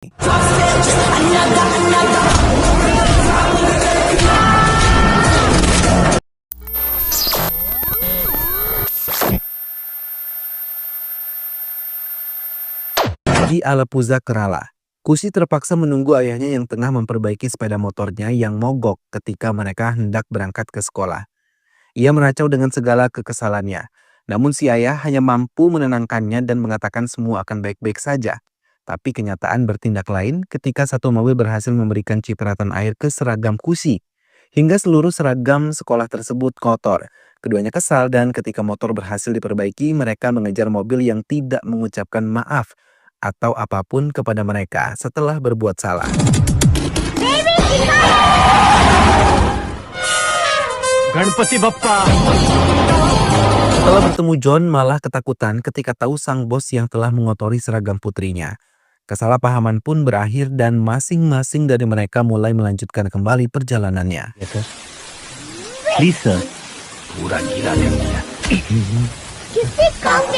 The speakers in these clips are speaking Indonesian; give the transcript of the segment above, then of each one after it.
Di Alappuzha, Kerala, Kushi terpaksa menunggu ayahnya yang tengah memperbaiki sepeda motornya yang mogok ketika mereka hendak berangkat ke sekolah. Ia meracau dengan segala kekesalannya. Namun si ayah hanya mampu menenangkannya dan mengatakan semua akan baik-baik saja. Tapi kenyataan bertindak lain ketika satu mobil berhasil memberikan cipratan air ke seragam Kushi. Hingga seluruh seragam sekolah tersebut kotor. Keduanya kesal dan ketika motor berhasil diperbaiki, mereka mengejar mobil yang tidak mengucapkan maaf atau apapun kepada mereka setelah berbuat salah. Ganpati Bappa. Setelah bertemu John malah ketakutan ketika tahu sang bos yang telah mengotori seragam putrinya. Kesalahpahaman pun berakhir dan masing-masing dari mereka mulai melanjutkan kembali perjalanannya. Yes, sir. Please, sir. Pura gila dia.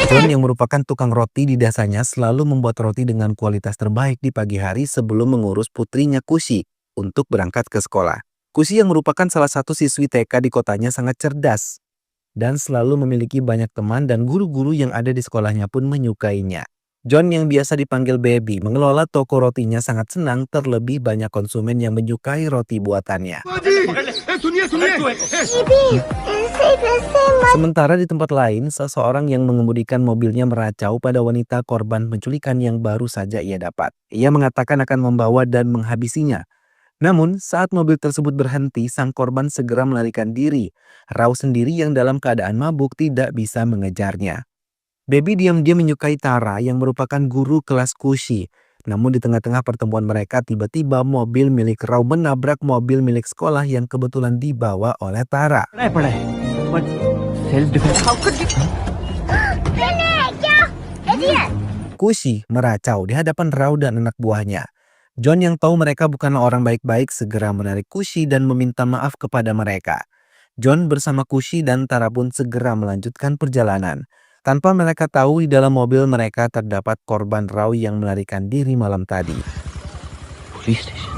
John yang merupakan tukang roti di desanya selalu membuat roti dengan kualitas terbaik di pagi hari sebelum mengurus putrinya Kushi untuk berangkat ke sekolah. Kushi yang merupakan salah satu siswi TK di kotanya sangat cerdas dan selalu memiliki banyak teman dan guru-guru yang ada di sekolahnya pun menyukainya. John yang biasa dipanggil Baby mengelola toko rotinya sangat senang terlebih banyak konsumen yang menyukai roti buatannya. Sementara di tempat lain, seseorang yang mengemudikan mobilnya meracau pada wanita korban penculikan yang baru saja ia dapat. Ia mengatakan akan membawa dan menghabisinya. Namun, saat mobil tersebut berhenti, sang korban segera melarikan diri. Rao sendiri yang dalam keadaan mabuk tidak bisa mengejarnya. Baby diam-diam menyukai Tara yang merupakan guru kelas Kushi. Namun di tengah-tengah pertemuan mereka tiba-tiba mobil milik Rao menabrak mobil milik sekolah yang kebetulan dibawa oleh Tara. Kushi meracau di hadapan Rao dan anak buahnya. John yang tahu mereka bukanlah orang baik-baik segera menarik Kushi dan meminta maaf kepada mereka. John bersama Kushi dan Tara pun segera melanjutkan perjalanan. Tanpa mereka tahu di dalam mobil mereka terdapat korban Rao yang melarikan diri malam tadi. Police station.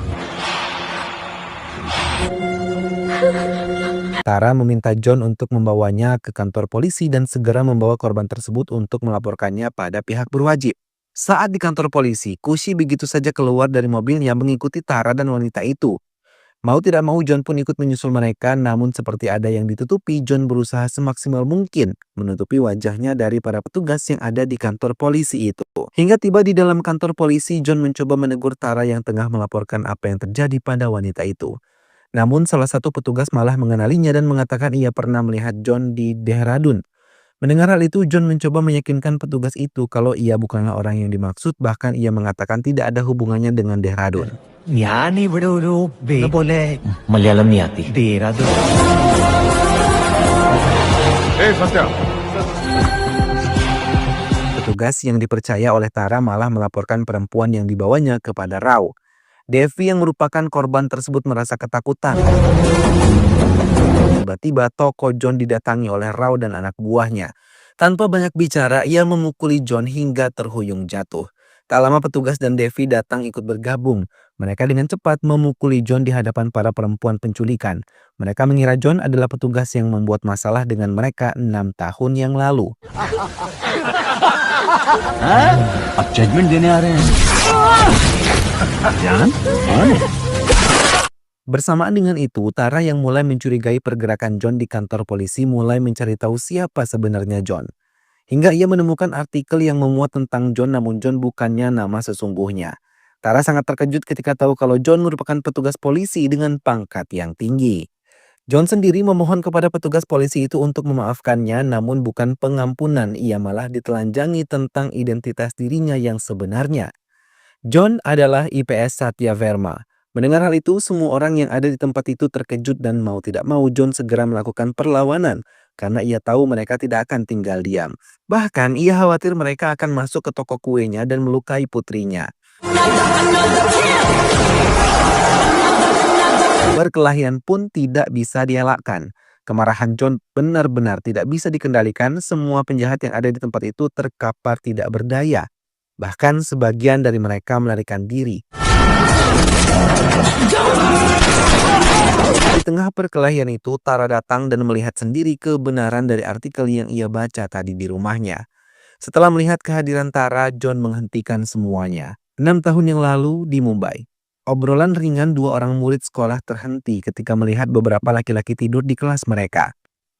Tara meminta John untuk membawanya ke kantor polisi dan segera membawa korban tersebut untuk melaporkannya pada pihak berwajib. Saat di kantor polisi, Kushi begitu saja keluar dari mobilnya mengikuti Tara dan wanita itu. Mau tidak mau John pun ikut menyusul mereka, namun seperti ada yang ditutupi, John berusaha semaksimal mungkin menutupi wajahnya dari para petugas yang ada di kantor polisi itu. Hingga tiba di dalam kantor polisi, John mencoba menegur Tara yang tengah melaporkan apa yang terjadi pada wanita itu. Namun salah satu petugas malah mengenalinya dan mengatakan ia pernah melihat John di Dehradun. Mendengar hal itu, John mencoba meyakinkan petugas itu kalau ia bukanlah orang yang dimaksud, bahkan ia mengatakan tidak ada hubungannya dengan Dehradun. Yani bro, na boleh. Malayalam ni ati. Dehradun. Satya. Petugas yang dipercaya oleh Tara malah melaporkan perempuan yang dibawanya kepada Rao. Devi yang merupakan korban tersebut merasa ketakutan. Tiba-tiba toko John didatangi oleh Rao dan anak buahnya. Tanpa banyak bicara, ia memukuli John hingga terhuyung jatuh. Tak lama petugas dan Devi datang ikut bergabung. Mereka dengan cepat memukuli John di hadapan para perempuan penculikan. Mereka mengira John adalah petugas yang membuat masalah dengan mereka 6 tahun yang lalu. Ab judgment dene aa rahe hain. Jan? Bersamaan dengan itu, Tara yang mulai mencurigai pergerakan John di kantor polisi mulai mencari tahu siapa sebenarnya John. Hingga ia menemukan artikel yang memuat tentang John, namun John bukannya nama sesungguhnya. Tara sangat terkejut ketika tahu kalau John merupakan petugas polisi dengan pangkat yang tinggi. John sendiri memohon kepada petugas polisi itu untuk memaafkannya, namun bukan pengampunan, ia malah ditelanjangi tentang identitas dirinya yang sebenarnya. John adalah IPS Satya Verma. Mendengar hal itu, semua orang yang ada di tempat itu terkejut dan mau tidak mau John segera melakukan perlawanan karena ia tahu mereka tidak akan tinggal diam. Bahkan ia khawatir mereka akan masuk ke toko kuenya dan melukai putrinya. Perkelahian pun tidak bisa dielakkan. Kemarahan John benar-benar tidak bisa dikendalikan. Semua penjahat yang ada di tempat itu terkapar tidak berdaya. Bahkan sebagian dari mereka melarikan diri. Di tengah perkelahian itu, Tara datang dan melihat sendiri kebenaran dari artikel yang ia baca tadi di rumahnya. Setelah melihat kehadiran Tara, John menghentikan semuanya. 6 tahun yang lalu di Mumbai, obrolan ringan dua orang murid sekolah terhenti ketika melihat beberapa laki-laki tidur di kelas mereka.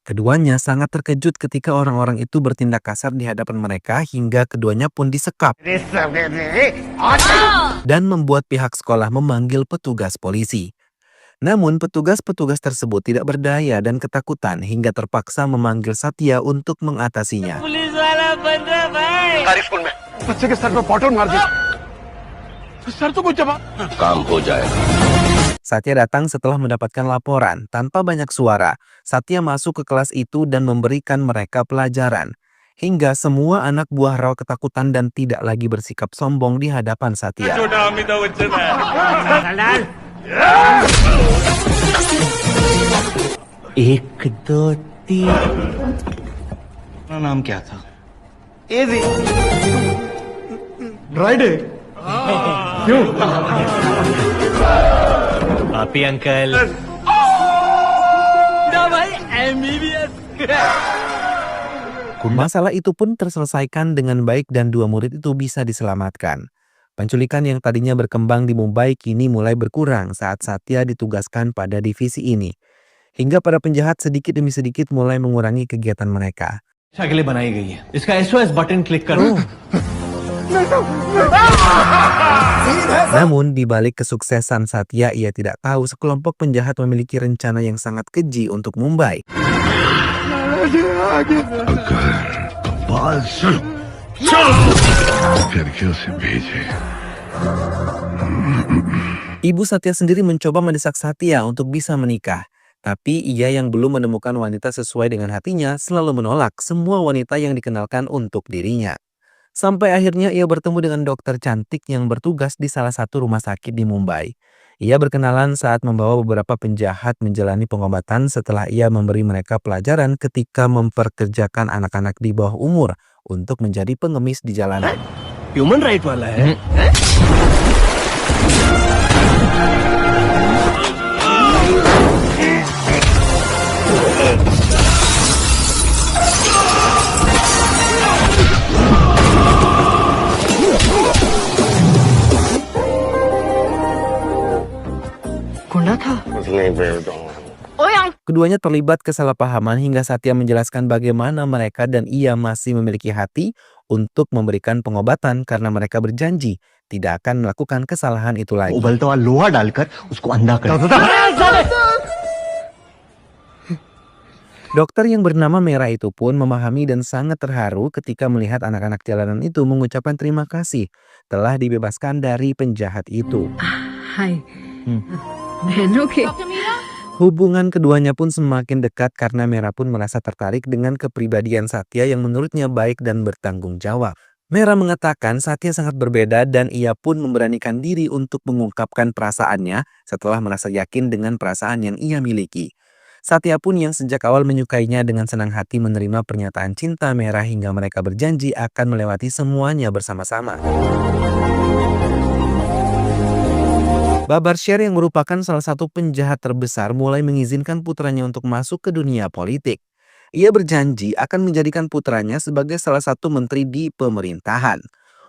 Keduanya sangat terkejut ketika orang-orang itu bertindak kasar di hadapan mereka hingga keduanya pun disekap dan membuat pihak sekolah memanggil petugas polisi. Namun petugas-petugas tersebut tidak berdaya dan ketakutan hingga terpaksa memanggil Satya untuk mengatasinya. सरकारी स्कूल में बच्चे के सर पे बॉटल मार दिया तो सर तो कुछ जवाब काम हो जाएगा। Satya datang setelah mendapatkan laporan. Tanpa banyak suara, Satya masuk ke kelas itu dan memberikan mereka pelajaran. Hingga semua anak buah Rao ketakutan dan tidak lagi bersikap sombong di hadapan Satya. एक दो तीन अपना नाम क्या था? एजी ड्राइडे क्यों? पापी uncle Masalah itu pun terselesaikan dengan baik dan dua murid itu bisa diselamatkan. Penculikan yang tadinya berkembang di Mumbai kini mulai berkurang saat Satya ditugaskan pada divisi ini. Hingga para penjahat sedikit demi sedikit mulai mengurangi kegiatan mereka. के लिए बनाई गई है इसका SOS button click करो Namun di balik kesuksesan Satya, ia tidak tahu sekelompok penjahat memiliki rencana yang sangat keji untuk Mumbai. Ibu Satya sendiri mencoba mendesak Satya untuk bisa menikah. Tapi ia yang belum menemukan wanita sesuai dengan hatinya selalu menolak semua wanita yang dikenalkan untuk dirinya. Sampai akhirnya ia bertemu dengan dokter cantik yang bertugas di salah satu rumah sakit di Mumbai. Ia berkenalan saat membawa beberapa penjahat menjalani pengobatan setelah ia memberi mereka pelajaran ketika memperkerjakan anak-anak di bawah umur untuk menjadi pengemis di jalanan. Human right वाला है गुंडा था Keduanya terlibat kesalahpahaman hingga Satya menjelaskan bagaimana mereka dan ia masih memiliki hati untuk memberikan pengobatan karena mereka berjanji tidak akan melakukan kesalahan itu lagi. उबलता हुआ लोहा डालकर उसको अंधा कर Dokter yang bernama Merah itu pun memahami dan sangat terharu ketika melihat anak-anak jalanan itu mengucapkan terima kasih telah dibebaskan dari penjahat itu. हाय बहनों के Hubungan keduanya pun semakin dekat karena Merah pun merasa tertarik dengan kepribadian Satya yang menurutnya baik dan bertanggung jawab. Merah mengatakan Satya sangat berbeda dan ia pun memberanikan diri untuk mengungkapkan perasaannya setelah merasa yakin dengan perasaan yang ia miliki. Satya pun yang sejak awal menyukainya dengan senang hati menerima pernyataan cinta Merah hingga mereka berjanji akan melewati semuanya bersama-sama. Babar Sher yang merupakan salah satu penjahat terbesar mulai mengizinkan putranya untuk masuk ke dunia politik. Ia berjanji akan menjadikan putranya sebagai salah satu menteri di pemerintahan.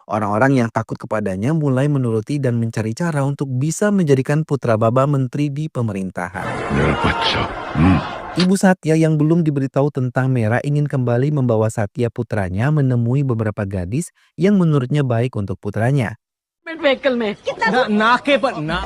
Orang-orang yang takut kepadanya mulai menuruti dan mencari cara untuk bisa menjadikan putra Baba menteri di pemerintahan. Ibu Satya yang belum diberitahu tentang Merah ingin kembali membawa Satya putranya menemui beberapa gadis yang menurutnya baik untuk putranya. Vehicle में नाके पर ना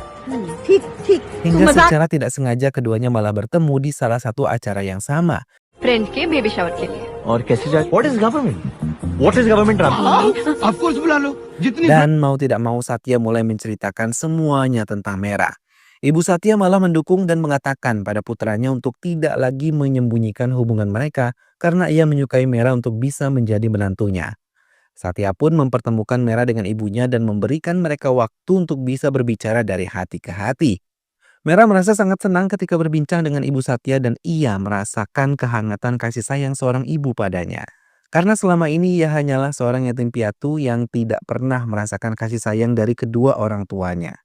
ठीक ठीक Hingga secara tidak sengaja keduanya malah bertemu di salah satu acara yang sama. Friend के baby shower के लिए और कैसे जाए What is government of course बुला लो जितनी Dan mau tidak mau Satya mulai menceritakan semuanya tentang Merah. Ibu Satya malah mendukung dan mengatakan pada putranya untuk tidak lagi menyembunyikan hubungan mereka karena ia menyukai Merah untuk bisa menjadi menantunya. Satya pun mempertemukan Merah dengan ibunya dan memberikan mereka waktu untuk bisa berbicara dari hati ke hati. Merah merasa sangat senang ketika berbincang dengan ibu Satya dan ia merasakan kehangatan kasih sayang seorang ibu padanya. Karena selama ini ia hanyalah seorang yatim piatu yang tidak pernah merasakan kasih sayang dari kedua orang tuanya.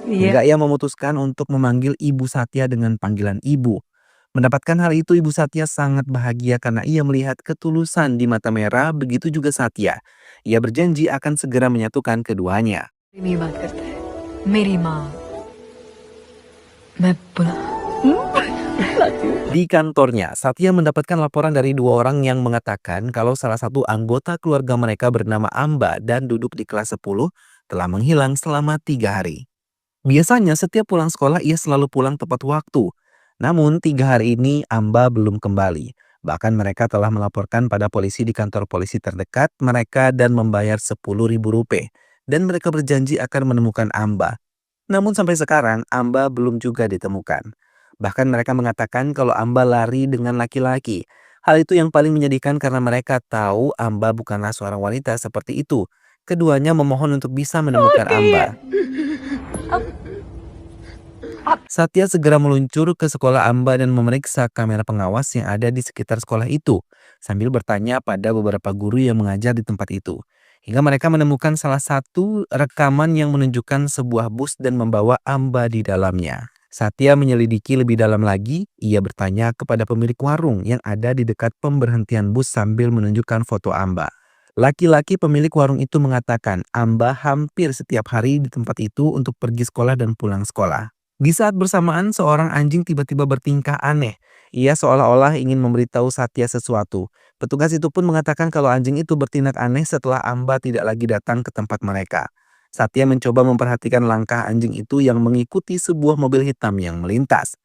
Hingga ia memutuskan untuk memanggil Ibu Satya dengan panggilan ibu. Mendapatkan hal itu, Ibu Satya sangat bahagia karena ia melihat ketulusan di mata Mera, begitu juga Satya. Ia berjanji akan segera menyatukan keduanya. मेरी बात करता है मेरी माँ मैं बुला Di kantornya, Satya mendapatkan laporan dari dua orang yang mengatakan kalau salah satu anggota keluarga mereka bernama Amba dan duduk di kelas 10 telah menghilang selama 3 hari. Biasanya setiap pulang sekolah ia selalu pulang tepat waktu. Namun 3 hari ini Amba belum kembali. Bahkan mereka telah melaporkan pada polisi di kantor polisi terdekat mereka dan membayar Rp10.000. Dan mereka berjanji akan menemukan Amba. Namun sampai sekarang Amba belum juga ditemukan. Bahkan mereka mengatakan kalau Amba lari dengan laki-laki. Hal itu yang paling menyedihkan karena mereka tahu Amba bukanlah seorang wanita seperti itu. Keduanya memohon untuk bisa menemukan Amba. Satya segera meluncur ke sekolah Amba dan memeriksa kamera pengawas yang ada di sekitar sekolah itu, sambil bertanya pada beberapa guru yang mengajar di tempat itu. Hingga mereka menemukan salah satu rekaman yang menunjukkan sebuah bus dan membawa Amba di dalamnya. Satya menyelidiki lebih dalam lagi, ia bertanya kepada pemilik warung yang ada di dekat pemberhentian bus sambil menunjukkan foto Amba. Laki-laki pemilik warung itu mengatakan Amba hampir setiap hari di tempat itu untuk pergi sekolah dan pulang sekolah. Di saat bersamaan, seorang anjing tiba-tiba bertingkah aneh. Ia seolah-olah ingin memberitahu Satya sesuatu. Petugas itu pun mengatakan kalau anjing itu bertindak aneh setelah Amba tidak lagi datang ke tempat mereka. Satya mencoba memperhatikan langkah anjing itu yang mengikuti sebuah mobil hitam yang melintas.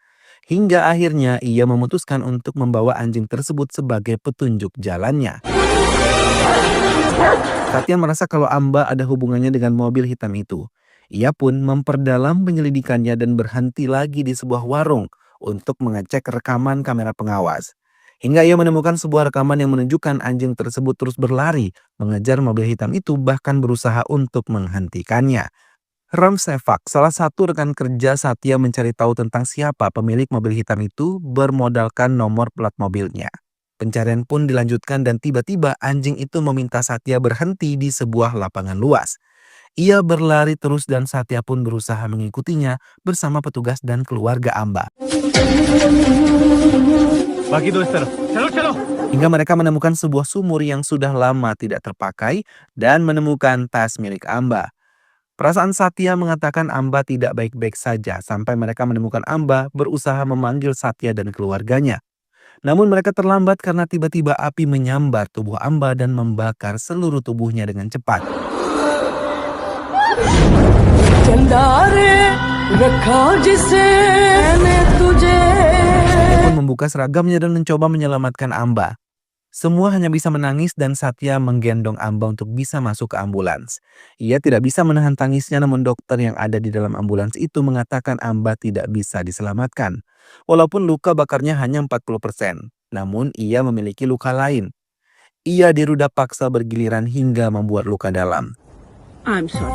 Hingga akhirnya ia memutuskan untuk membawa anjing tersebut sebagai petunjuk jalannya. Satya merasa kalau Amba ada hubungannya dengan mobil hitam itu. Ia pun memperdalam penyelidikannya dan berhenti lagi di sebuah warung untuk mengecek rekaman kamera pengawas. Hingga ia menemukan sebuah rekaman yang menunjukkan anjing tersebut terus berlari, mengejar mobil hitam itu bahkan berusaha untuk menghentikannya. Ram Sevak, salah satu rekan kerja Satya mencari tahu tentang siapa pemilik mobil hitam itu bermodalkan nomor plat mobilnya. Pencarian pun dilanjutkan dan tiba-tiba anjing itu meminta Satya berhenti di sebuah lapangan luas. Ia berlari terus dan Satya pun berusaha mengikutinya bersama petugas dan keluarga Amba. Hingga mereka menemukan sebuah sumur yang sudah lama tidak terpakai dan menemukan tas milik Amba. Perasaan Satya mengatakan Amba tidak baik-baik saja sampai mereka menemukan Amba berusaha memanggil Satya dan keluarganya. Namun mereka terlambat karena tiba-tiba api menyambar tubuh Amba dan membakar seluruh tubuhnya dengan cepat. Satya pun membuka seragamnya dan mencoba menyelamatkan Amba. Semua hanya bisa menangis dan Satya menggendong Amba untuk bisa masuk ke ambulans. Ia tidak bisa menahan tangisnya, namun dokter yang ada di dalam ambulans itu mengatakan Amba tidak bisa diselamatkan. Walaupun luka bakarnya hanya 40%, namun ia memiliki luka lain. Ia diruda paksa bergiliran hingga membuat luka dalam. I'm sorry.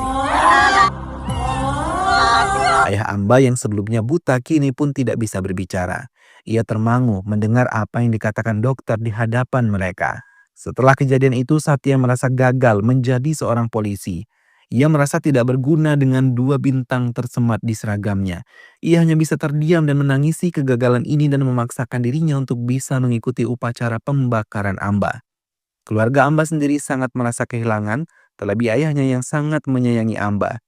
Ayah Amba yang sebelumnya buta kini pun tidak bisa berbicara. Ia termangu mendengar apa yang dikatakan dokter di hadapan mereka. Setelah kejadian itu, Satya merasa gagal menjadi seorang polisi. Ia merasa tidak berguna dengan 2 bintang tersemat di seragamnya. Ia hanya bisa terdiam dan menangisi kegagalan ini dan memaksakan dirinya untuk bisa mengikuti upacara pembakaran Amba. Keluarga Amba sendiri sangat merasa kehilangan, terlebih ayahnya yang sangat menyayangi Amba.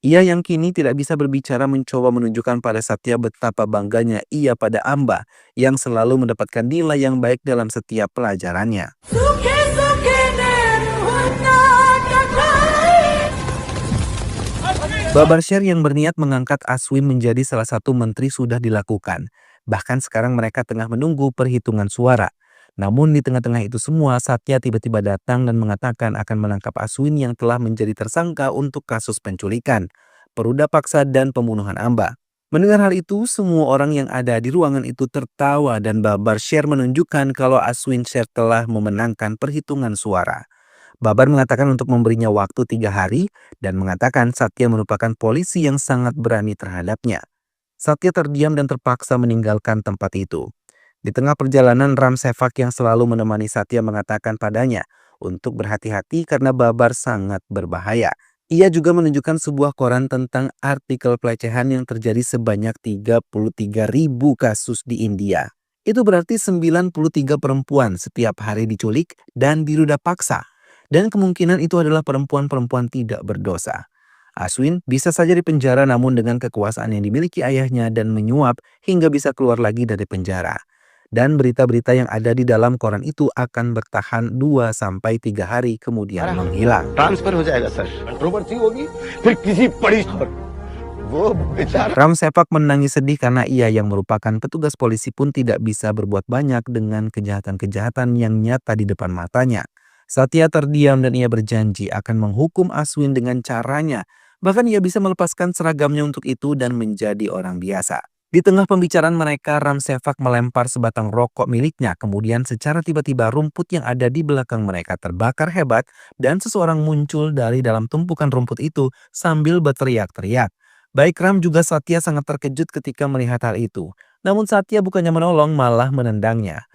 Ia yang kini tidak bisa berbicara mencoba menunjukkan pada Satya betapa bangganya ia pada Amba yang selalu mendapatkan nilai yang baik dalam setiap pelajarannya. Babar Share yang berniat mengangkat Aswin menjadi salah satu menteri sudah dilakukan. Bahkan sekarang mereka tengah menunggu perhitungan suara. Namun di tengah-tengah itu semua, Satya tiba-tiba datang dan mengatakan akan menangkap Aswin yang telah menjadi tersangka untuk kasus penculikan, peruda paksa dan pembunuhan Amba. Mendengar hal itu, semua orang yang ada di ruangan itu tertawa dan Babar Share menunjukkan kalau Aswin Share telah memenangkan perhitungan suara. Babar mengatakan untuk memberinya waktu 3 hari dan mengatakan Satya merupakan polisi yang sangat berani terhadapnya. Satya terdiam dan terpaksa meninggalkan tempat itu. Di tengah perjalanan, Ram Sevak yang selalu menemani Satya mengatakan padanya untuk berhati-hati karena Babar sangat berbahaya. Ia juga menunjukkan sebuah koran tentang artikel pelecehan yang terjadi sebanyak 33.000 kasus di India. Itu berarti 93 perempuan setiap hari diculik dan diruda paksa. Dan kemungkinan itu adalah perempuan-perempuan tidak berdosa. Aswin bisa saja dipenjara namun dengan kekuasaan yang dimiliki ayahnya dan menyuap hingga bisa keluar lagi dari penjara. Dan berita-berita yang ada di dalam koran itu akan bertahan 2-3 hari kemudian menghilang. Transfer हो जाएगा sir controversy होगी फिर किसी बड़ी खबर वो बेचारा Ram Sevak menangis sedih karena ia yang merupakan petugas polisi pun tidak bisa berbuat banyak dengan kejahatan-kejahatan yang nyata di depan matanya. Satya terdiam dan ia berjanji akan menghukum Aswin dengan caranya. Bahkan ia bisa melepaskan seragamnya untuk itu dan menjadi orang biasa. Di tengah pembicaraan mereka, Ram Sevak melempar sebatang rokok miliknya. Kemudian secara tiba-tiba rumput yang ada di belakang mereka terbakar hebat dan seseorang muncul dari dalam tumpukan rumput itu sambil berteriak-teriak. Baik Ram juga Satya sangat terkejut ketika melihat hal itu. Namun Satya bukannya menolong, malah menendangnya.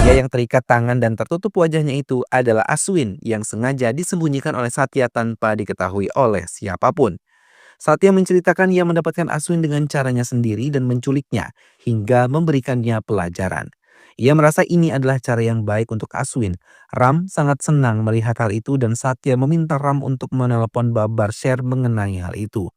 Dia yang terikat tangan dan tertutup wajahnya itu adalah Aswin yang sengaja disembunyikan oleh Satya tanpa diketahui oleh siapapun. Satya menceritakan ia mendapatkan Aswin dengan caranya sendiri dan menculiknya hingga memberikannya pelajaran. Ia merasa ini adalah cara yang baik untuk Aswin. Ram sangat senang melihat hal itu dan Satya meminta Ram untuk menelepon Babar Sher mengenai hal itu.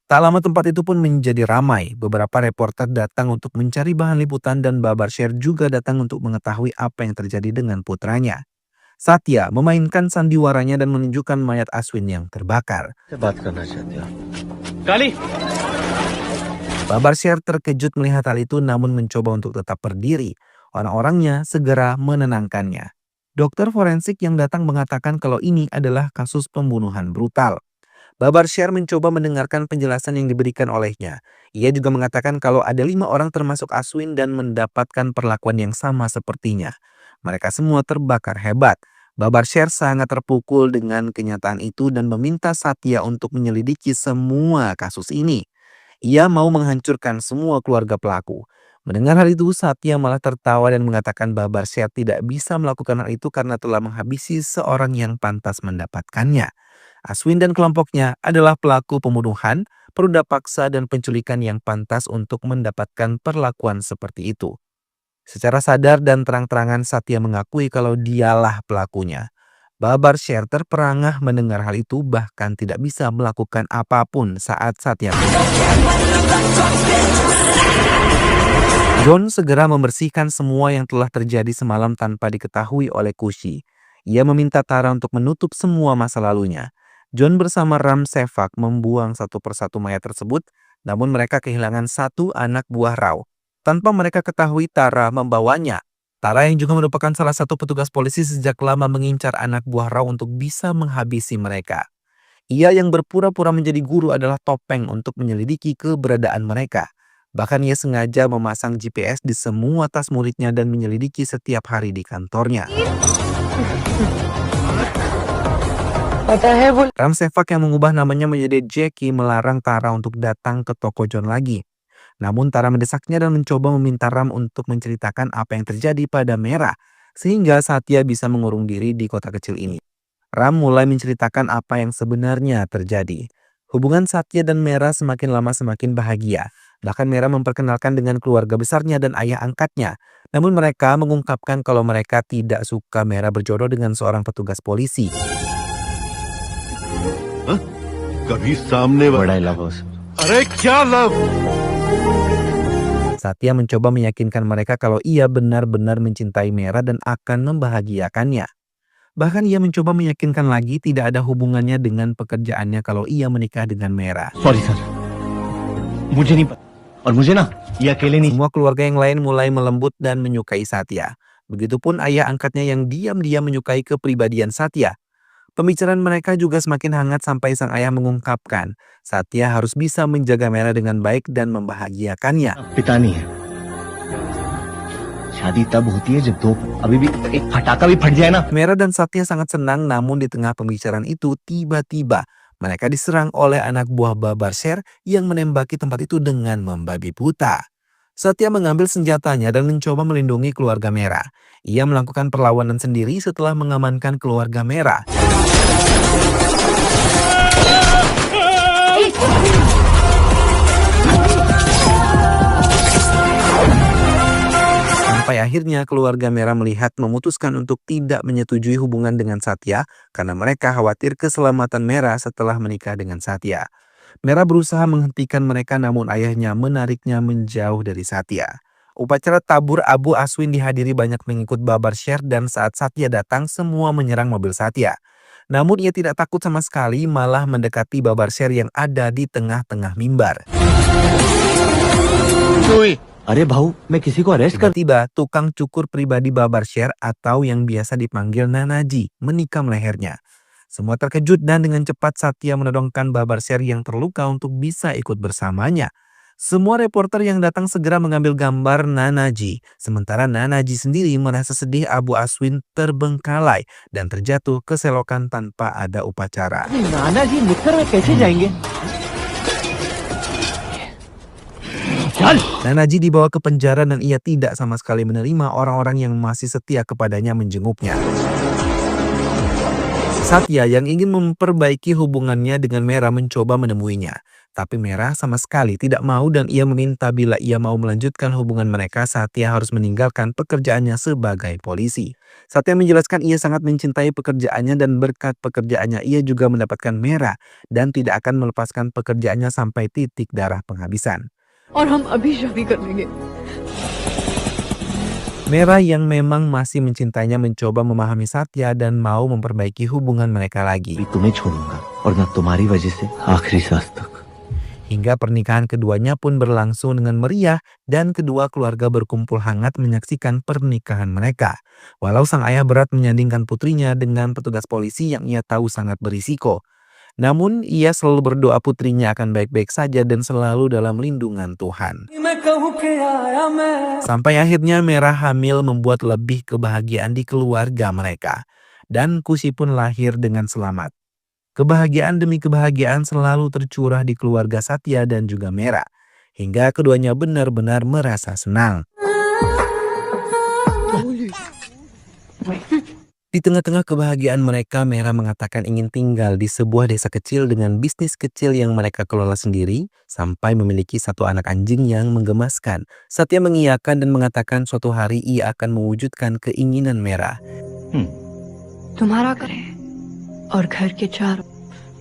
Tak lama tempat itu pun menjadi ramai. Beberapa reporter datang untuk mencari bahan liputan dan Babar Sher juga datang untuk mengetahui apa yang terjadi dengan putranya. Satya memainkan sandiwaranya dan menunjukkan mayat Aswin yang terbakar. बात करना चाहते हो काली Babar Sher terkejut melihat hal itu namun mencoba untuk tetap berdiri. Orang-orangnya segera menenangkannya. Dokter forensik yang datang mengatakan kalau ini adalah kasus pembunuhan brutal. Babar Sher mencoba mendengarkan penjelasan yang diberikan olehnya. Ia juga mengatakan kalau ada 5 orang termasuk Aswin dan mendapatkan perlakuan yang sama sepertinya. Mereka semua terbakar hebat. Babar Sher sangat terpukul dengan kenyataan itu dan meminta Satya untuk menyelidiki semua kasus ini. Ia mau menghancurkan semua keluarga pelaku. Mendengar hal itu, Satya malah tertawa dan mengatakan Babar Sher tidak bisa melakukan hal itu karena telah menghabisi seorang yang pantas mendapatkannya. Aswin dan kelompoknya adalah pelaku pembunuhan, peruda paksa, dan penculikan yang pantas untuk mendapatkan perlakuan seperti itu. Secara sadar dan terang-terangan Satya mengakui kalau dialah pelakunya. Babar Sher terperangah mendengar hal itu bahkan tidak bisa melakukan apapun saat Satya John segera membersihkan semua yang telah terjadi semalam tanpa diketahui oleh Kushi. Ia meminta Tara untuk menutup semua masa lalunya. John bersama Ram Sevak membuang satu persatu mayat tersebut, namun mereka kehilangan satu anak buah Rao. Tanpa mereka ketahui, Tara membawanya. Tara yang juga merupakan salah satu petugas polisi sejak lama mengincar anak buah Rao untuk bisa menghabisi mereka. Ia yang berpura-pura menjadi guru adalah topeng untuk menyelidiki keberadaan mereka. Bahkan ia sengaja memasang GPS di semua tas muridnya dan menyelidiki setiap hari di kantornya. Ram Sevak yang mengubah namanya menjadi Jackie melarang Tara untuk datang ke toko John lagi. Namun Tara mendesaknya dan mencoba meminta Ram untuk menceritakan apa yang terjadi pada Merah, sehingga Satya bisa mengurung diri di kota kecil ini. Ram mulai menceritakan apa yang sebenarnya terjadi. Hubungan Satya dan Merah semakin lama semakin bahagia. Bahkan Merah memperkenalkan dengan keluarga besarnya dan ayah angkatnya. Namun mereka mengungkapkan kalau mereka tidak suka Merah berjodoh dengan seorang petugas polisi. कभी सामने बड़ा लव अरे क्या love Satya mencoba meyakinkan mereka kalau ia benar-benar mencintai Merah dan akan membahagiakannya. Bahkan ia mencoba meyakinkan lagi tidak ada hubungannya dengan pekerjaannya kalau ia menikah dengan Merah. Sorry sir मुझे नहीं पता और मुझे ना ये अकेले नहीं Semua keluarga yang lain mulai melembut dan menyukai Satya. Begitupun ayah angkatnya yang diam-diam menyukai kepribadian Satya. Pembicaraan mereka juga semakin hangat sampai sang ayah mengungkapkan Satya harus bisa menjaga Merah dengan baik dan membahagiakannya. पिता नहीं है शादी तब होती है जब दो अभी भी एक फटाका भी फट जाए ना Merah dan Satya sangat senang, namun di tengah pembicaraan itu tiba-tiba mereka diserang oleh anak buah Babar Sher yang menembaki tempat itu dengan membabi buta. Satya mengambil senjatanya dan mencoba melindungi keluarga Merah. Ia melakukan perlawanan sendiri setelah mengamankan keluarga Merah. Sampai akhirnya keluarga Merah melihat memutuskan untuk tidak menyetujui hubungan dengan Satya karena mereka khawatir keselamatan Merah setelah menikah dengan Satya. Merah berusaha menghentikan mereka namun ayahnya menariknya menjauh dari Satya. Upacara tabur Abu Aswin dihadiri banyak pengikut Babar Shah dan saat Satya datang semua menyerang mobil Satya. Namun ia tidak takut sama sekali malah mendekati Babar Shah yang ada di tengah-tengah mimbar. अरे भाऊ मैं किसी को अरेस्ट कर Tiba-tiba tukang cukur pribadi Babar Shah atau yang biasa dipanggil Nanaji menikam lehernya. Semua terkejut dan dengan cepat Satya menodongkan Babar Shah yang terluka untuk bisa ikut bersamanya. Semua reporter yang datang segera mengambil gambar Nanaji. Sementara Nanaji sendiri merasa sedih Abu Aswin terbengkalai dan terjatuh ke selokan tanpa ada upacara. नाना जी मिक्सर में कैसे जाएंगे Nanaji dibawa ke penjara dan ia tidak sama sekali menerima orang-orang yang masih setia kepadanya menjenguknya. Satya yang ingin memperbaiki hubungannya dengan Merah mencoba menemuinya. Tapi Merah sama sekali tidak mau dan ia meminta bila ia mau melanjutkan hubungan mereka, Satya harus meninggalkan pekerjaannya sebagai polisi. Satya menjelaskan ia sangat mencintai pekerjaannya dan berkat pekerjaannya ia juga mendapatkan Merah dan tidak akan melepaskan pekerjaannya sampai titik darah penghabisan. और हम अभी शादी कर लेंगे। Merah yang memang masih mencintainya mencoba memahami Satya dan mau memperbaiki hubungan mereka lagi. तुम्हें छोड़ूंगा और मैं तुम्हारी वजह से आखिरी सांस तक Hingga pernikahan keduanya pun berlangsung dengan meriah dan kedua keluarga berkumpul hangat menyaksikan pernikahan mereka. Walau sang ayah berat menyandingkan putrinya dengan petugas polisi yang ia tahu sangat berisiko. Namun ia selalu berdoa putrinya akan baik-baik saja dan selalu dalam lindungan Tuhan. Sampai akhirnya Merah hamil membuat lebih kebahagiaan di keluarga mereka. Dan Kusi pun lahir dengan selamat. Kebahagiaan demi kebahagiaan selalu tercurah di keluarga Satya dan juga Merah. Hingga keduanya benar-benar merasa senang. Di tengah-tengah kebahagiaan mereka, Merah mengatakan ingin tinggal di sebuah desa kecil dengan bisnis kecil yang mereka kelola sendiri, sampai memiliki satu anak anjing yang menggemaskan. Satya mengiyakan dan mengatakan suatu hari ia akan mewujudkan keinginan Merah. तुम्हारा घर है और घर के चारों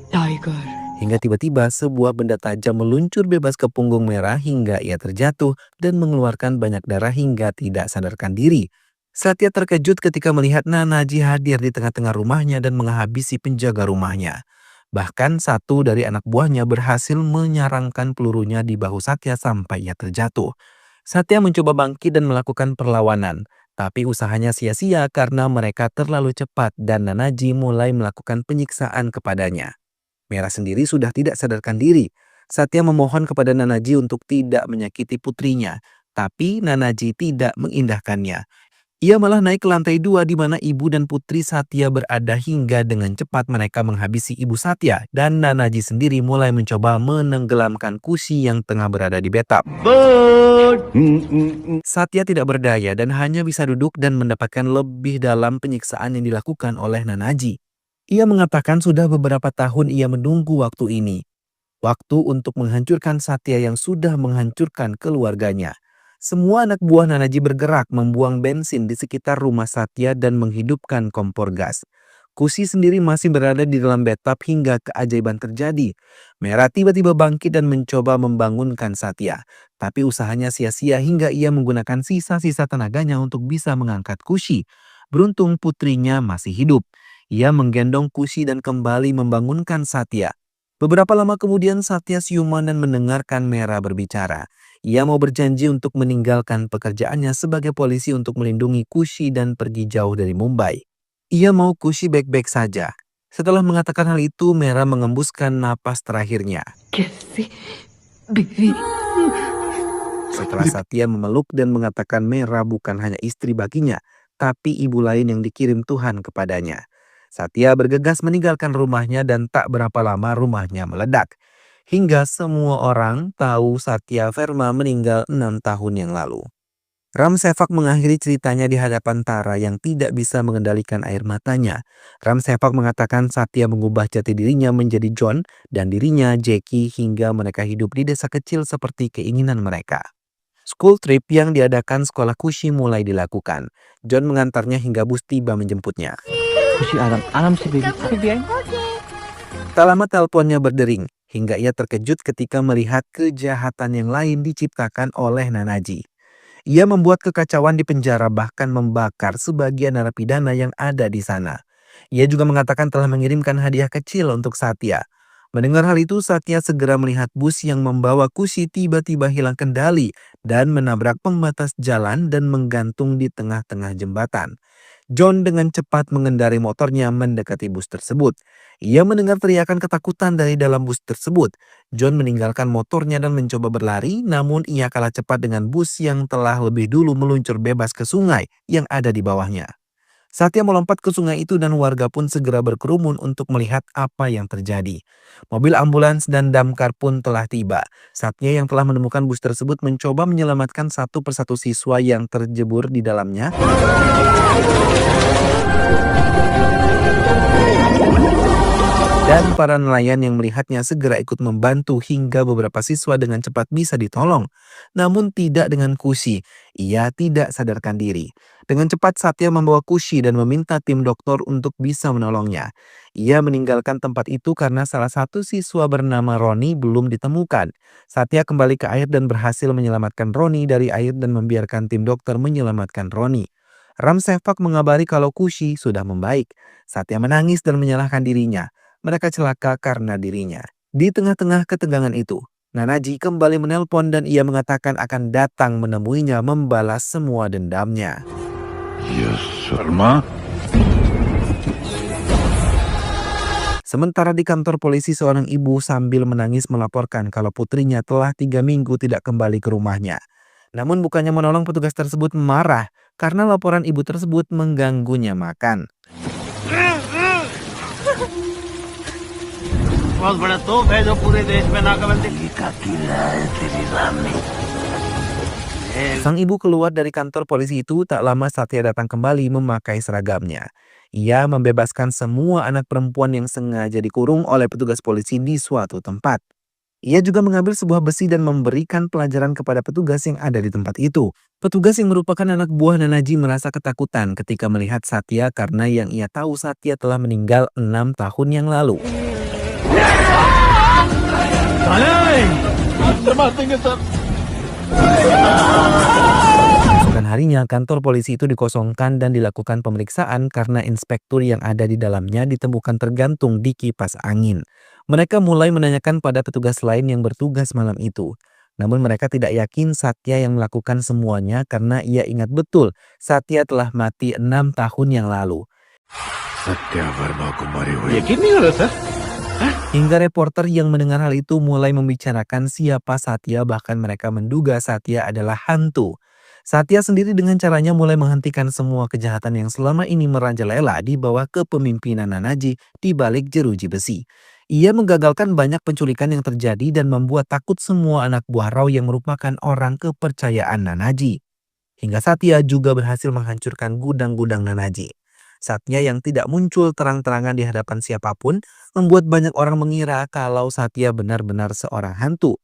tiger. Hingga tiba-tiba sebuah benda tajam meluncur bebas ke punggung Merah hingga ia terjatuh dan mengeluarkan banyak darah hingga tidak sadarkan diri. Satya terkejut ketika melihat Nanaji hadir di tengah-tengah rumahnya dan menghabisi penjaga rumahnya. Bahkan satu dari anak buahnya berhasil menyarangkan pelurunya di bahu Satya sampai ia terjatuh. Satya mencoba bangkit dan melakukan perlawanan, tapi usahanya sia-sia karena mereka terlalu cepat dan Nanaji mulai melakukan penyiksaan kepadanya. Merah sendiri sudah tidak sadarkan diri. Satya memohon kepada Nanaji untuk tidak menyakiti putrinya, tapi Nanaji tidak mengindahkannya. Ia malah naik ke lantai 2 di mana ibu dan putri Satya berada hingga dengan cepat mereka menghabisi ibu Satya dan Nanaji sendiri mulai mencoba menenggelamkan Kusi yang tengah berada di bathtub. Satya tidak berdaya dan hanya bisa duduk dan mendapatkan lebih dalam penyiksaan yang dilakukan oleh Nanaji. Ia mengatakan sudah beberapa tahun ia menunggu waktu ini. Waktu untuk menghancurkan Satya yang sudah menghancurkan keluarganya. Semua anak buah Nanaji bergerak membuang bensin di sekitar rumah Satya dan menghidupkan kompor gas. Kusi sendiri masih berada di dalam bathtub hingga keajaiban terjadi. Merah tiba-tiba bangkit dan mencoba membangunkan Satya. Tapi usahanya sia-sia hingga ia menggunakan sisa-sisa tenaganya untuk bisa mengangkat Kusi. Beruntung putrinya masih hidup. Ia menggendong Kusi dan kembali membangunkan Satya. Beberapa lama kemudian Satya siuman dan mendengarkan Merah berbicara. Ia mau berjanji untuk meninggalkan pekerjaannya sebagai polisi untuk melindungi Kusi dan pergi jauh dari Mumbai. Ia mau Kusi baik-baik saja. Setelah mengatakan hal itu, Merah mengembuskan napas terakhirnya. कैसे baby Setelah Satya memeluk dan mengatakan Merah bukan hanya istri baginya, tapi ibu lain yang dikirim Tuhan kepadanya. Satya bergegas meninggalkan rumahnya dan tak berapa lama rumahnya meledak. hingga semua orang tahu Satya Verma meninggal 6 tahun yang lalu. Ram Sevak mengakhiri ceritanya di hadapan Tara yang tidak bisa mengendalikan air matanya. Ram Sevak mengatakan Satya mengubah jati dirinya menjadi John dan dirinya Jackie hingga mereka hidup di desa kecil seperti keinginan mereka. School trip yang diadakan sekolah Kushi mulai dilakukan. John mengantarnya hingga bus tiba menjemputnya. Kusi alam si baby. Tak lama teleponnya berdering hingga ia terkejut ketika melihat kejahatan yang lain diciptakan oleh Nanaji. Ia membuat kekacauan di penjara bahkan membakar sebagian narapidana yang ada di sana. Ia juga mengatakan telah mengirimkan hadiah kecil untuk Satya. Mendengar hal itu, Satya segera melihat bus yang membawa Kushi tiba-tiba hilang kendali dan menabrak pembatas jalan dan menggantung di tengah-tengah jembatan. John dengan cepat mengendarai motornya mendekati bus tersebut. Ia mendengar teriakan ketakutan dari dalam bus tersebut. John meninggalkan motornya dan mencoba berlari, namun ia kalah cepat dengan bus yang telah lebih dulu meluncur bebas ke sungai yang ada di bawahnya. Satya melompat ke sungai itu dan warga pun segera berkerumun untuk melihat apa yang terjadi. Mobil ambulans dan damkar pun telah tiba. Satya yang telah menemukan bus tersebut mencoba menyelamatkan satu persatu siswa yang terjebur di dalamnya. Dan para nelayan yang melihatnya segera ikut membantu hingga beberapa siswa dengan cepat bisa ditolong. Namun tidak dengan Kushi, ia tidak sadarkan diri. Dengan cepat Satya membawa Kushi dan meminta tim dokter untuk bisa menolongnya. Ia meninggalkan tempat itu karena salah satu siswa bernama Roni belum ditemukan. Satya kembali ke air dan berhasil menyelamatkan Roni dari air dan membiarkan tim dokter menyelamatkan Roni. Ram Sevak mengabari kalau Kushi sudah membaik. Satya menangis dan menyalahkan dirinya. Mereka celaka karena dirinya. Di tengah-tengah ketegangan itu, Nanaji kembali menelpon dan ia mengatakan akan datang menemuinya membalas semua dendamnya. Yes, Verma. Sementara di kantor polisi, seorang ibu sambil menangis melaporkan kalau putrinya telah 3 minggu tidak kembali ke rumahnya. Namun bukannya menolong, petugas tersebut marah karena laporan ibu tersebut mengganggunya makan. Sang ibu keluar dari kantor polisi itu, tak lama Satya datang kembali memakai seragamnya. Ia membebaskan semua anak perempuan yang sengaja dikurung oleh petugas polisi di suatu tempat. Ia juga mengambil sebuah besi dan memberikan pelajaran kepada petugas yang ada di tempat itu. Petugas yang merupakan anak buah Nanaji merasa ketakutan ketika melihat Satya karena yang ia tahu Satya telah meninggal 6 tahun yang lalu. Keesokan harinya, kantor polisi itu dikosongkan dan dilakukan pemeriksaan karena inspektur yang ada di dalamnya ditemukan tergantung di kipas angin. Mereka mulai menanyakan pada petugas lain yang bertugas malam itu. Namun mereka tidak yakin Satya yang melakukan semuanya karena ia ingat betul Satya telah mati 6 tahun yang lalu. Satya Verma को मरे हुए यकीन नहीं हो रहा sir? Hingga reporter yang mendengar hal itu mulai membicarakan siapa Satya, bahkan mereka menduga Satya adalah hantu. Satya sendiri dengan caranya mulai menghentikan semua kejahatan yang selama ini merajalela di bawah kepemimpinan Nanaji di balik jeruji besi. Ia menggagalkan banyak penculikan yang terjadi dan membuat takut semua anak buah Rao yang merupakan orang kepercayaan Nanaji. Hingga Satya juga berhasil menghancurkan gudang-gudang Nanaji. Satya yang tidak muncul terang-terangan di hadapan siapapun membuat banyak orang mengira kalau Satya benar-benar seorang hantu.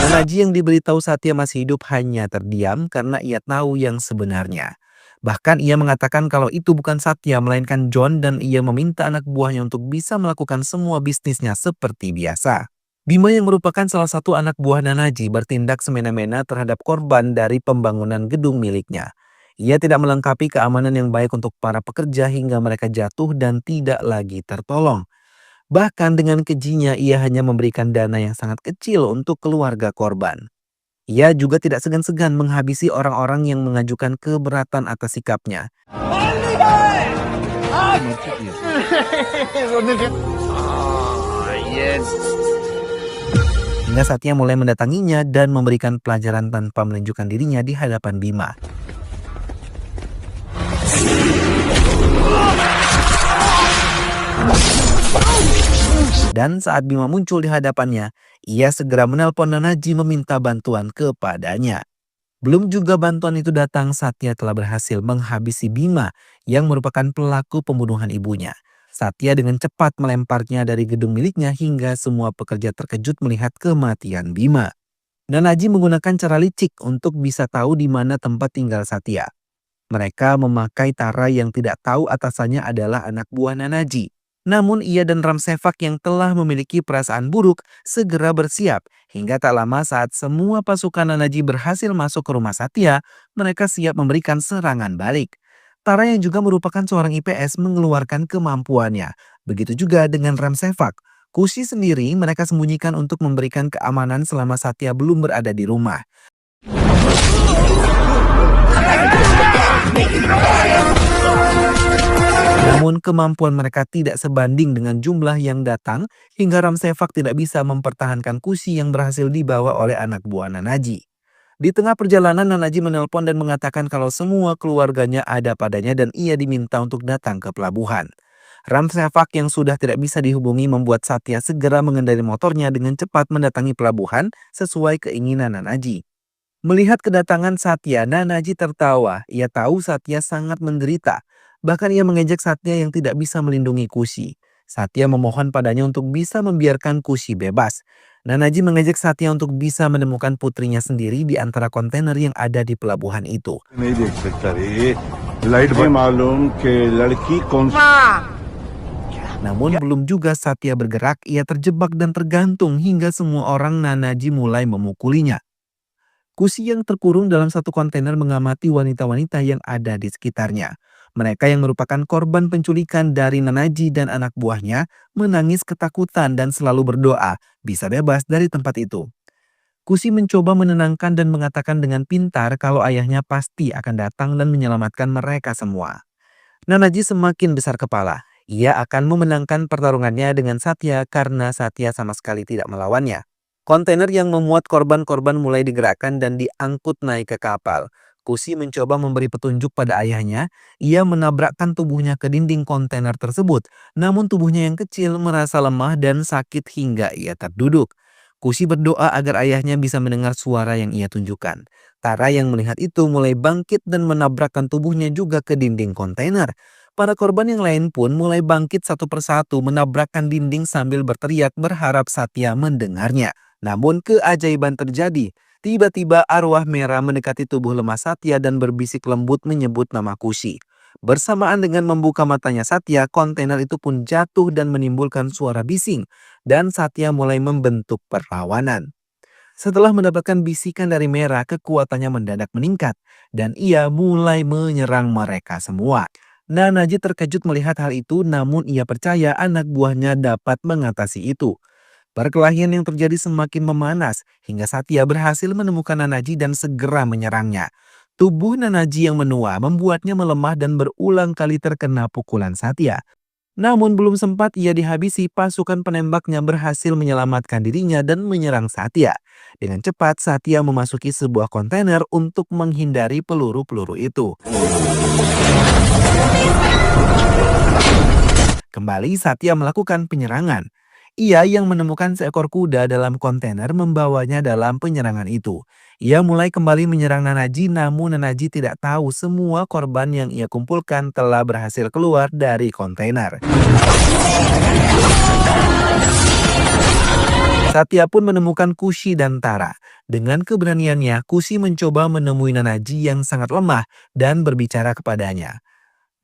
Nanaji yang diberitahu Satya masih hidup hanya terdiam karena ia tahu yang sebenarnya. Bahkan ia mengatakan kalau itu bukan Satya melainkan John dan ia meminta anak buahnya untuk bisa melakukan semua bisnisnya seperti biasa. Bima yang merupakan salah satu anak buah Nanaji bertindak semena-mena terhadap korban dari pembangunan gedung miliknya. Ia tidak melengkapi keamanan yang baik untuk para pekerja hingga mereka jatuh dan tidak lagi tertolong. Bahkan dengan kejinya ia hanya memberikan dana yang sangat kecil untuk keluarga korban. Ia juga tidak segan-segan menghabisi orang-orang yang mengajukan keberatan atas sikapnya. Hingga Satya mulai mendatanginya dan memberikan pelajaran tanpa menunjukkan dirinya di hadapan Bima. Dan saat Bima muncul di hadapannya, ia segera menelpon Nanaji meminta bantuan kepadanya. Belum juga bantuan itu datang, Satya telah berhasil menghabisi Bima yang merupakan pelaku pembunuhan ibunya. Satya dengan cepat melemparnya dari gedung miliknya hingga semua pekerja terkejut melihat kematian Bima. Nanaji menggunakan cara licik untuk bisa tahu di mana tempat tinggal Satya. Mereka memakai Tara yang tidak tahu atasannya adalah anak buah Nanaji. Namun ia dan Ramsevak yang telah memiliki perasaan buruk segera bersiap. Hingga tak lama saat semua pasukan Nanaji berhasil masuk ke rumah Satya, mereka siap memberikan serangan balik. Tara yang juga merupakan seorang IPS mengeluarkan kemampuannya. Begitu juga dengan Ramsevak. Kushi sendiri mereka sembunyikan untuk memberikan keamanan selama Satya belum berada di rumah. Namun kemampuan mereka tidak sebanding dengan jumlah yang datang hingga Ramsevak tidak bisa mempertahankan Kushi yang berhasil dibawa oleh anak buah Nanaji. Di tengah perjalanan Nanaji menelpon dan mengatakan kalau semua keluarganya ada padanya dan ia diminta untuk datang ke pelabuhan. Ramsevak yang sudah tidak bisa dihubungi membuat Satya segera mengendarai motornya dengan cepat mendatangi pelabuhan sesuai keinginan Nanaji. Melihat kedatangan Satya, Nanaji tertawa. Ia tahu Satya sangat menderita. Bahkan ia mengejek Satya yang tidak bisa melindungi Kushi. Satya memohon padanya untuk bisa membiarkan Kushi bebas. Nanaji mengejek Satya untuk bisa menemukan putrinya sendiri di antara kontainer yang ada di pelabuhan itu. Namun belum juga Satya bergerak, ia terjebak dan tergantung hingga semua orang Nanaji mulai memukulinya. Kushi yang terkurung dalam satu kontainer mengamati wanita-wanita yang ada di sekitarnya. Mereka yang merupakan korban penculikan dari Nanaji dan anak buahnya menangis ketakutan dan selalu berdoa bisa bebas dari tempat itu. Kushi mencoba menenangkan dan mengatakan dengan pintar kalau ayahnya pasti akan datang dan menyelamatkan mereka semua. Nanaji semakin besar kepala. Ia akan memenangkan pertarungannya dengan Satya karena Satya sama sekali tidak melawannya. Kontainer yang memuat korban-korban mulai digerakkan dan diangkut naik ke kapal. Kushi mencoba memberi petunjuk pada ayahnya. Ia menabrakkan tubuhnya ke dinding kontainer tersebut. Namun tubuhnya yang kecil merasa lemah dan sakit hingga ia terduduk. Kushi berdoa agar ayahnya bisa mendengar suara yang ia tunjukkan. Tara yang melihat itu mulai bangkit dan menabrakkan tubuhnya juga ke dinding kontainer. Para korban yang lain pun mulai bangkit satu persatu menabrakkan dinding sambil berteriak berharap Satya mendengarnya. Namun keajaiban terjadi. Tiba-tiba arwah merah mendekati tubuh lemah Satya dan berbisik lembut menyebut nama Kushi. Bersamaan dengan membuka matanya Satya, kontainer itu pun jatuh dan menimbulkan suara bising. Dan Satya mulai membentuk perlawanan. Setelah mendapatkan bisikan dari merah, kekuatannya mendadak meningkat. Dan ia mulai menyerang mereka semua. Nanaji terkejut melihat hal itu, namun ia percaya anak buahnya dapat mengatasi itu. Perkelahian yang terjadi semakin memanas hingga Satya berhasil menemukan Nanaji dan segera menyerangnya. Tubuh Nanaji yang menua membuatnya melemah dan berulang kali terkena pukulan Satya. Namun belum sempat ia dihabisi, pasukan penembaknya berhasil menyelamatkan dirinya dan menyerang Satya. Dengan cepat Satya memasuki sebuah kontainer untuk menghindari peluru-peluru itu. Kembali Satya melakukan penyerangan. Ia yang menemukan seekor kuda dalam kontainer membawanya dalam penyerangan itu. Ia mulai kembali menyerang Nanaji, namun Nanaji tidak tahu semua korban yang ia kumpulkan telah berhasil keluar dari kontainer. Satya pun menemukan Kushi dan Tara. Dengan keberaniannya, Kushi mencoba menemui Nanaji yang sangat lemah dan berbicara kepadanya.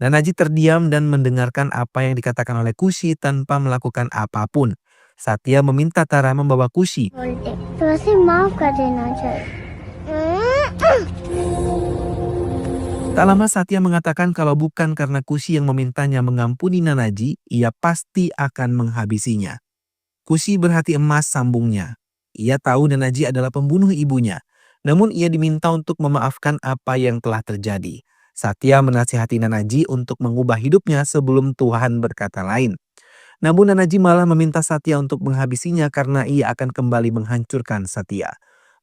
Nanaji terdiam dan mendengarkan apa yang dikatakan oleh Kushi tanpa melakukan apapun. Satya meminta Tara membawa Kushi. Tak lama Satya mengatakan kalau bukan karena Kushi yang memintanya mengampuni Nanaji, ia pasti akan menghabisinya. Kushi berhati emas, sambungnya. Ia tahu Nanaji adalah pembunuh ibunya, namun ia diminta untuk memaafkan apa yang telah terjadi. Satya menasihati Nanaji untuk mengubah hidupnya sebelum Tuhan berkata lain. Namun Nanaji malah meminta Satya untuk menghabisinya karena ia akan kembali menghancurkan Satya.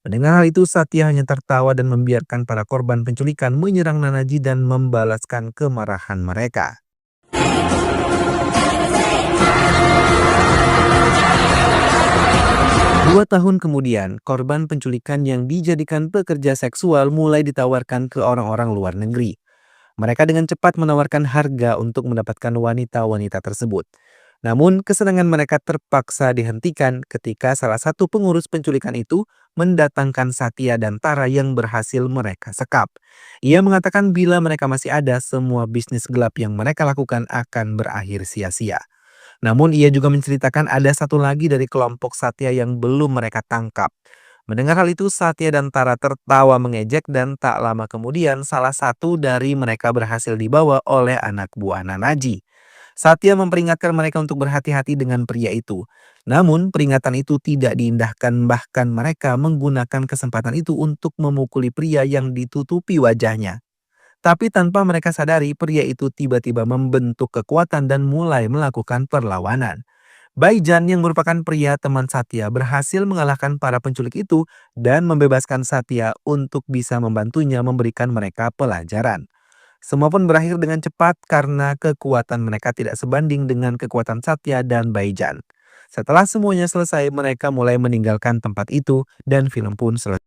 Mendengar hal itu, Satya hanya tertawa dan membiarkan para korban penculikan menyerang Nanaji dan membalaskan kemarahan mereka. 2 tahun kemudian, korban penculikan yang dijadikan pekerja seksual mulai ditawarkan ke orang-orang luar negeri. Mereka dengan cepat menawarkan harga untuk mendapatkan wanita-wanita tersebut. Namun, kesenangan mereka terpaksa dihentikan ketika salah satu pengurus penculikan itu mendatangkan Satya dan Tara yang berhasil mereka sekap. Ia mengatakan bila mereka masih ada, semua bisnis gelap yang mereka lakukan akan berakhir sia-sia. Namun ia juga menceritakan ada satu lagi dari kelompok Satya yang belum mereka tangkap. Mendengar hal itu, Satya dan Tara tertawa mengejek dan tak lama kemudian salah satu dari mereka berhasil dibawa oleh anak buah Nanaji. Satya memperingatkan mereka untuk berhati-hati dengan pria itu. Namun peringatan itu tidak diindahkan, bahkan mereka menggunakan kesempatan itu untuk memukuli pria yang ditutupi wajahnya. Tapi tanpa mereka sadari, pria itu tiba-tiba membentuk kekuatan dan mulai melakukan perlawanan. Baijan yang merupakan pria teman Satya berhasil mengalahkan para penculik itu dan membebaskan Satya untuk bisa membantunya memberikan mereka pelajaran. Semua pun berakhir dengan cepat karena kekuatan mereka tidak sebanding dengan kekuatan Satya dan Baijan. Setelah semuanya selesai, mereka mulai meninggalkan tempat itu dan film pun selesai.